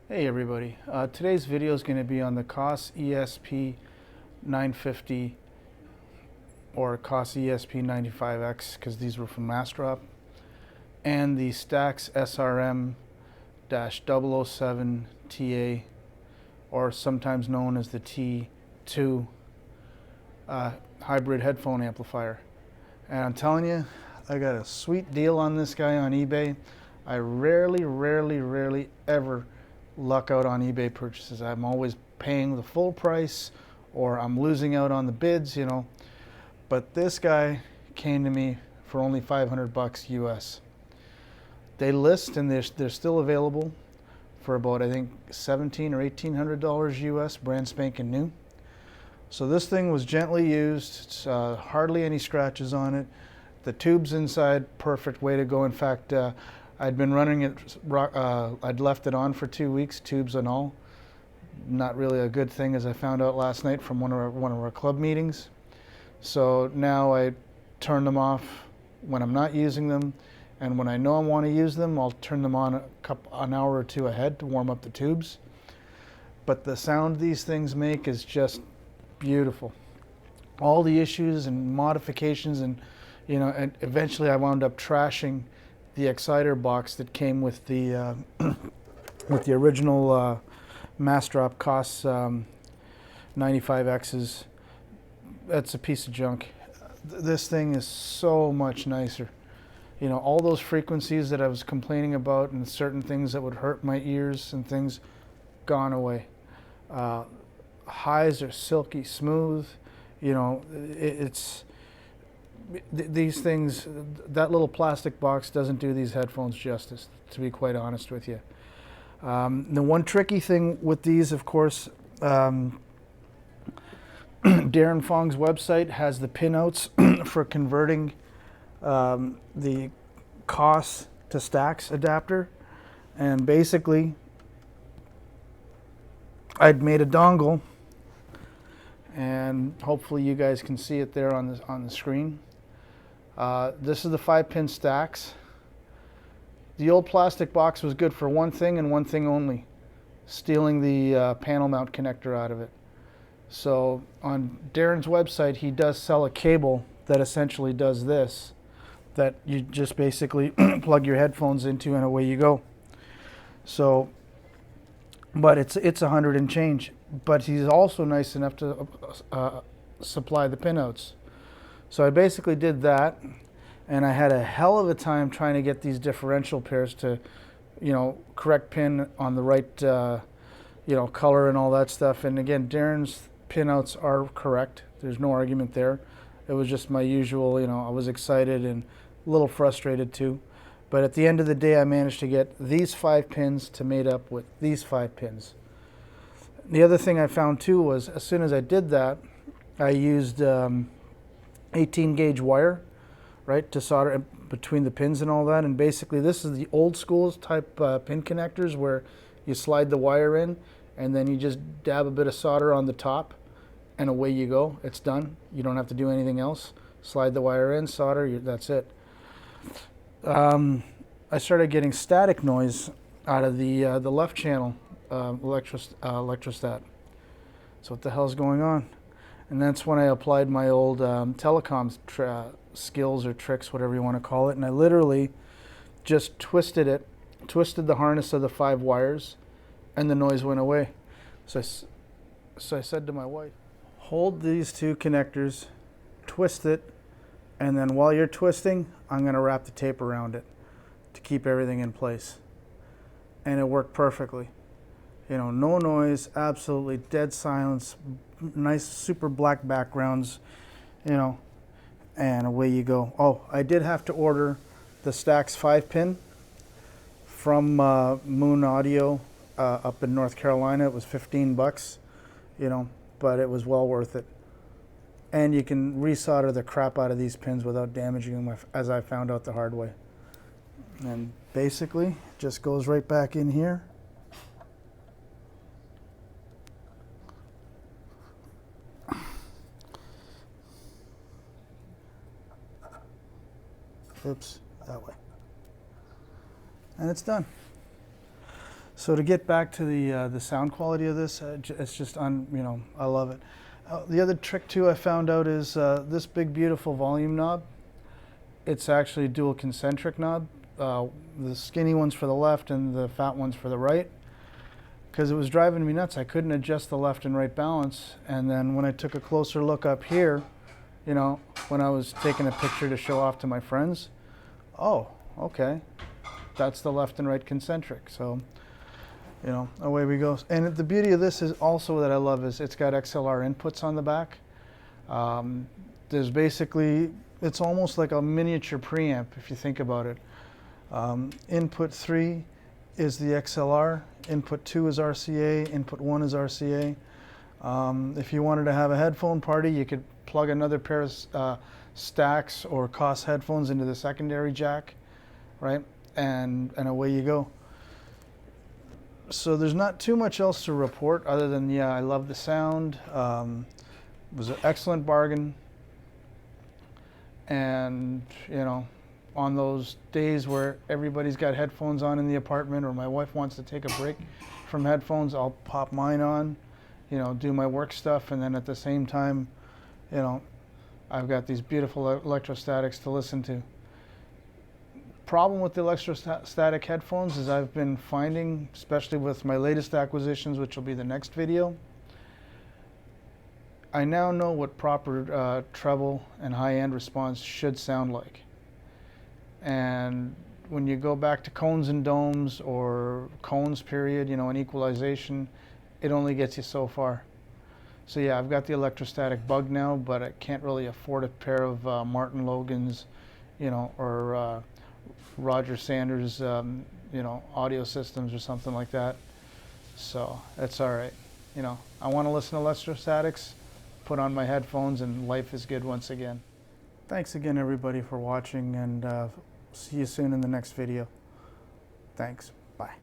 Hey everybody, today's video is going to be on the Koss ESP-950 or Koss ESP-95X because these were from Mastrop, and the STAX SRM-007tA, or sometimes known as the T2 hybrid headphone amplifier. And I'm telling you, I got a sweet deal on this guy on eBay. I rarely ever luck out on eBay purchases. I'm always paying the full price or I'm losing out on the bids, you know. But this guy came to me for only 500 bucks US. They list and they're still available for about, I think, $1,700 or $1,800 US, brand spanking new. So this thing was gently used. It's hardly any scratches on it. The tubes inside, perfect way to go. In fact, I'd been running it, I'd left it on for 2 weeks, tubes and all. Not really a good thing, as I found out last night from one of our club meetings. So now I turn them off when I'm not using them, and when I know I want to use them, I'll turn them on an hour or two ahead to warm up the tubes. But the sound these things make is just beautiful. All the issues and modifications, and and eventually I wound up trashing the exciter box that came with the original Mastrop Koss 95Xs. That's a piece of junk. This thing is so much nicer. All those frequencies that I was complaining about and certain things that would hurt my ears and things, gone away. Highs are silky smooth. These things, that little plastic box doesn't do these headphones justice, to be quite honest with you. The one tricky thing with these, of course, Darren Fong's website has the pinouts for converting the Koss to STAX adapter, and basically I'd made a dongle, and hopefully you guys can see it there on the screen. This is the 5-pin STAX. The old plastic box was good for one thing and one thing only: stealing the panel mount connector out of it. So on Darren's website, he does sell a cable that essentially does this, that you just basically plug your headphones into and away you go. So, but it's 100 and change. But he's also nice enough to supply the pinouts. So I basically did that, and I had a hell of a time trying to get these differential pairs to, correct pin on the right, color and all that stuff. And again, Darren's pinouts are correct. There's no argument there. It was just my usual, I was excited and a little frustrated too. But at the end of the day, I managed to get these 5 pins to mate up with these 5 pins. The other thing I found too was, as soon as I did that, I used 18 gauge wire, right, to solder between the pins and all that. And basically this is the old school type pin connectors where you slide the wire in and then you just dab a bit of solder on the top and away you go. It's done. You don't have to do anything else. Slide the wire in, solder, that's it. I started getting static noise out of the left channel electrostat. So what the hell's going on? And that's when I applied my old telecom skills or tricks, whatever you want to call it, and I literally just twisted the harness of the 5 wires, and the noise went away. So I said to my wife, hold these 2 connectors, twist it, and then while you're twisting, I'm going to wrap the tape around it to keep everything in place. And it worked perfectly. No noise, absolutely dead silence, nice super black backgrounds, and away you go. Oh, I did have to order the STAX 5-pin from Moon Audio up in North Carolina. It was 15 bucks, but it was well worth it. And you can resolder the crap out of these pins without damaging them, as I found out the hard way. And basically, it just goes right back in here. Oops, that way. And it's done. So to get back to the sound quality of this, it's just I love it. The other trick too I found out is this big beautiful volume knob. It's actually a dual concentric knob. The skinny one's for the left and the fat one's for the right. Because it was driving me nuts. I couldn't adjust the left and right balance. And then when I took a closer look up here, you know, when I was taking a picture to show off to my friends, oh, okay, that's the left and right concentric. So, you know, away we go. And the beauty of this is also that I love is it's got XLR inputs on the back. There's basically, it's almost like a miniature preamp if you think about it. Input 3 is the XLR, input 2 is RCA, input 1 is RCA. If you wanted to have a headphone party, you could plug another pair of STAX or Koss headphones into the secondary jack, right? And away you go. So there's not too much else to report other than, yeah, I love the sound. It was an excellent bargain. And, you know, on those days where everybody's got headphones on in the apartment or my wife wants to take a break from headphones, I'll pop mine on, you know, do my work stuff, and then at the same time, you know, I've got these beautiful electrostatics to listen to. Problem with the electrostatic headphones is I've been finding, especially with my latest acquisitions, which will be the next video, I now know what proper treble and high-end response should sound like. And when you go back to cones and domes or cones period, you know, an equalization, it only gets you so far. So yeah, I've got the electrostatic bug now, but I can't really afford a pair of Martin Logan's, you know, or Roger Sanders, you know, audio systems or something like that. So that's all right. You know, I want to listen to electrostatics, put on my headphones, and life is good once again. Thanks again, everybody, for watching, and see you soon in the next video. Thanks. Bye.